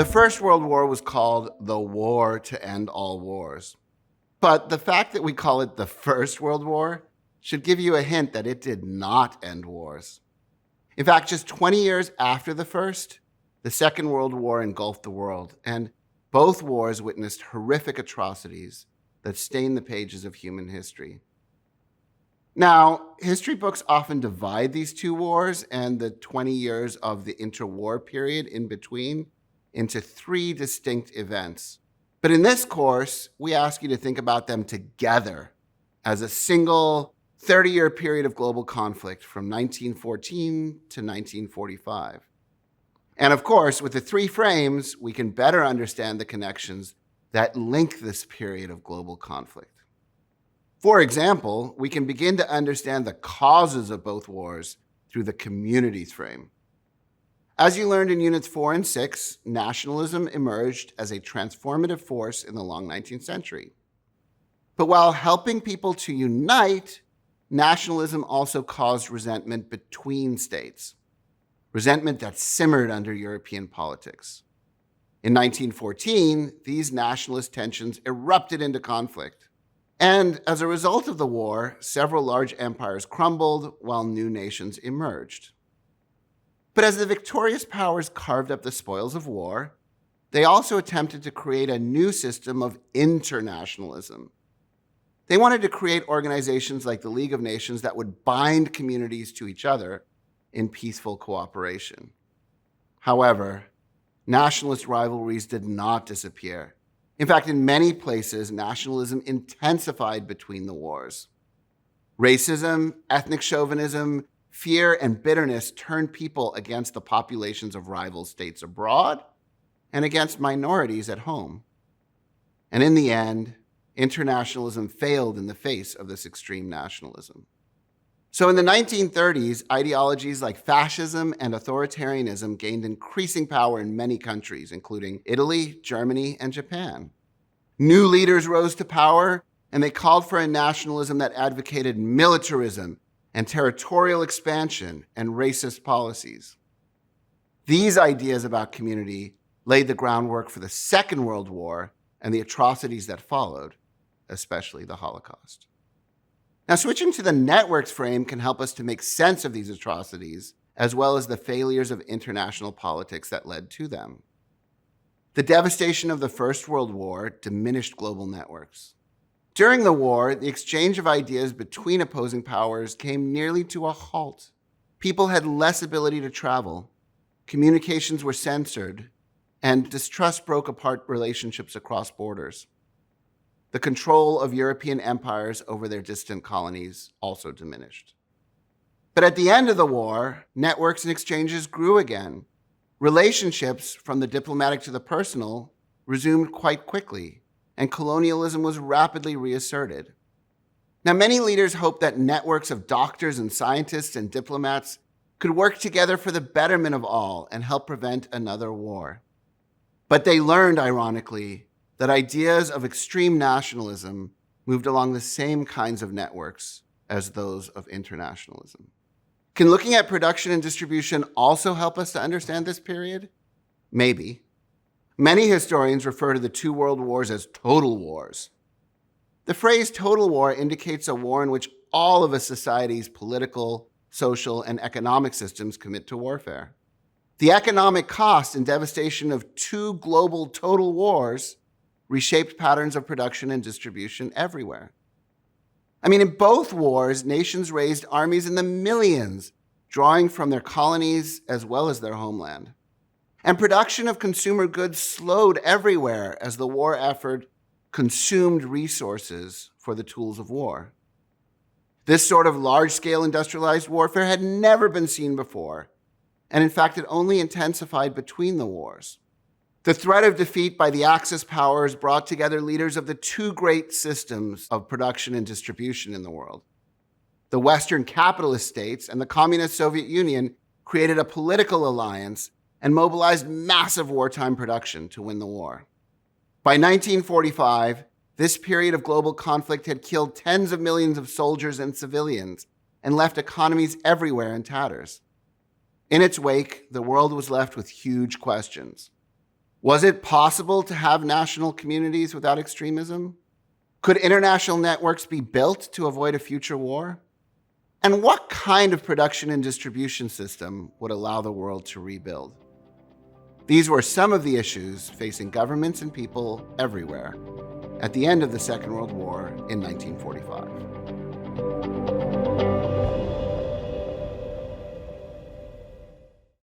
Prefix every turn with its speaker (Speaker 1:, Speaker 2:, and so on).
Speaker 1: The First World War was called the War to End All Wars. But the fact that we call it the First World War should give you a hint that it did not end wars. In fact, just 20 years after the first, the Second World War engulfed the world, and both wars witnessed horrific atrocities that stain the pages of human history. Now, history books often divide these two wars and the 20 years of the interwar period in between into three distinct events. But in this course, we ask you to think about them together as a single 30-year period of global conflict from 1914 to 1945. And of course, with the three frames, we can better understand the connections that link this period of global conflict. For example, we can begin to understand the causes of both wars through the communities frame. As you learned in Units 4 and 6, nationalism emerged as a transformative force in the long 19th century. But while helping people to unite, nationalism also caused resentment between states, resentment that simmered under European politics. In 1914, these nationalist tensions erupted into conflict. And as a result of the war, several large empires crumbled while new nations emerged. But as the victorious powers carved up the spoils of war, they also attempted to create a new system of internationalism. They wanted to create organizations like the League of Nations that would bind communities to each other in peaceful cooperation. However, nationalist rivalries did not disappear. In fact, in many places, nationalism intensified between the wars. Racism, ethnic chauvinism, fear, and bitterness turned people against the populations of rival states abroad and against minorities at home. And in the end, internationalism failed in the face of this extreme nationalism. So in the 1930s, ideologies like fascism and authoritarianism gained increasing power in many countries, including Italy, Germany, and Japan. New leaders rose to power, and they called for a nationalism that advocated militarism and territorial expansion and racist policies. These ideas about community laid the groundwork for the Second World War and the atrocities that followed, especially the Holocaust. Now, switching to the networks frame can help us to make sense of these atrocities, as well as the failures of international politics that led to them. The devastation of the First World War diminished global networks. During the war, the exchange of ideas between opposing powers came nearly to a halt. People had less ability to travel, communications were censored, and distrust broke apart relationships across borders. The control of European empires over their distant colonies also diminished. But at the end of the war, networks and exchanges grew again. Relationships, from the diplomatic to the personal, resumed quite quickly, and colonialism was rapidly reasserted. Now, many leaders hoped that networks of doctors and scientists and diplomats could work together for the betterment of all and help prevent another war. But they learned, ironically, that ideas of extreme nationalism moved along the same kinds of networks as those of internationalism. Can looking at production and distribution also help us to understand this period? Maybe. Many historians refer to the two world wars as total wars. The phrase total war indicates a war in which all of a society's political, social, and economic systems commit to warfare. The economic cost and devastation of two global total wars reshaped patterns of production and distribution everywhere. In both wars, nations raised armies in the millions, drawing from their colonies as well as their homeland. And production of consumer goods slowed everywhere as the war effort consumed resources for the tools of war. This sort of large-scale industrialized warfare had never been seen before, and in fact, it only intensified between the wars. The threat of defeat by the Axis powers brought together leaders of the two great systems of production and distribution in the world. The Western capitalist states and the communist Soviet Union created a political alliance and mobilized massive wartime production to win the war. By 1945, this period of global conflict had killed tens of millions of soldiers and civilians and left economies everywhere in tatters. In its wake, the world was left with huge questions. Was it possible to have national communities without extremism? Could international networks be built to avoid a future war? And what kind of production and distribution system would allow the world to rebuild? These were some of the issues facing governments and people everywhere at the end of the Second World War in 1945.